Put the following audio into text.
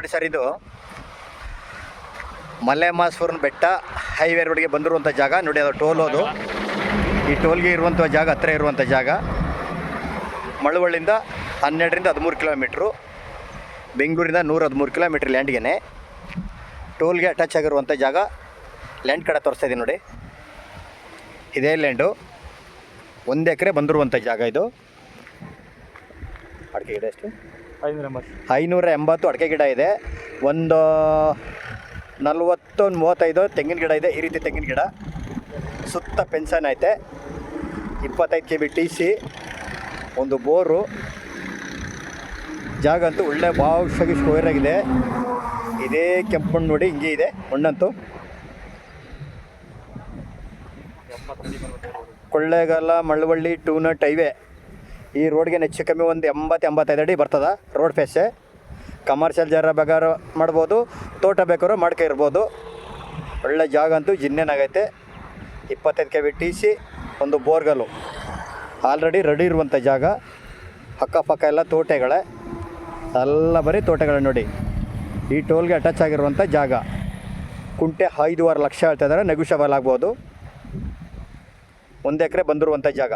ನೋಡಿ ಸರ್, ಇದು ಮಲೆಮಾಸೂರಿನ ಬೆಟ್ಟ ಹೈವೇ ರೋಡ್ಗೆ ಬಂದಿರುವಂಥ ಜಾಗ ನೋಡಿ. ಅದು ಟೋಲ್, ಅದು ಈ ಟೋಲ್ಗೆ ಇರುವಂಥ ಜಾಗ, ಹತ್ತಿರ ಇರುವಂಥ ಜಾಗ. ಮಳವಳ್ಳಿಯಿಂದ 12ರಿಂದ 13 ಕಿಲೋಮೀಟ್ರು, ಬೆಂಗಳೂರಿಂದ 113 ಕಿಲೋಮೀಟ್ರ್ ಲ್ಯಾಂಡ್ಗೆ. ಟೋಲ್ಗೆ ಅಟ್ಯಾಚ್ ಆಗಿರುವಂಥ ಜಾಗ. ಲ್ಯಾಂಡ್ ಕಡೆ ತೋರಿಸ್ತಾ ಇದ್ದೀನಿ ನೋಡಿ, ಇದೇ ಲ್ಯಾಂಡು. 1 ಎಕರೆ ಬಂದಿರುವಂಥ ಜಾಗ ಇದು. ಅಡಿಕೆ ಗಿಡ ಎಷ್ಟು? 580 ಅಡಿಕೆ ಗಿಡ ಇದೆ. ಒಂದು 40-35 ತೆಂಗಿನ ಗಿಡ ಇದೆ. ಈ ರೀತಿ ತೆಂಗಿನ ಗಿಡ ಸುತ್ತ ಪೆನ್ಷನ್ ಐತೆ. 25 kb TC, ಒಂದು ಬೋರು. ಜಾಗ ಅಂತೂ ಒಳ್ಳೆ ಭಾವವಾಗಿ ಸ್ಕ್ವೇರ್ ಆಗಿದೆ. ಇದೇ ಕೆಂಪು ಮಣ್ಣು ನೋಡಿ, ಹಿಂಗೆ ಇದೆ ಮಣ್ಣಂತೂ. ಕೊಳ್ಳೇಗಾಲ ಮಳವಳ್ಳಿ ಟೂನಟ್ ಹೈವೇ, ಈ ರೋಡ್ಗೆ ಹೆಚ್ಚು ಕಮ್ಮಿ ಒಂದು 80-85 ಅಡಿ ಬರ್ತದೆ ರೋಡ್ ಫೇಸೆ. ಕಮರ್ಷಿಯಲ್ ಜಾರ ಬೇಕಾದ್ರೂ ಮಾಡ್ಬೋದು, ತೋಟ ಬೇಕಾದ್ರೂ ಮಾಡ್ಕೊಂಡಿರ್ಬೋದು. ಒಳ್ಳೆ ಜಾಗ ಅಂತೂ ಜಿನ್ನೇನಾಗೈತೆ. 25 kb TC, ಒಂದು ಬೋರ್ಗಲ್ಲು ಆಲ್ರೆಡಿ ರೆಡಿ ಇರುವಂಥ ಜಾಗ. ಅಕ್ಕಪಕ್ಕ ಎಲ್ಲ ತೋಟಗಳೇ, ಎಲ್ಲ ಬರೀ ತೋಟಗಳೇ ನೋಡಿ. ಈ ಟೋಲ್ಗೆ ಅಟ್ಯಾಚ್ ಆಗಿರುವಂಥ ಜಾಗ. ಕುಂಟೆ 5.5 ಲಕ್ಷ ಹೇಳ್ತಾ ಇದ್ದಾರೆ, ನೆಗೋಷಿಯಬಲ್ ಆಗ್ಬೋದು. 1 ಎಕರೆ ಬಂದಿರುವಂಥ ಜಾಗ.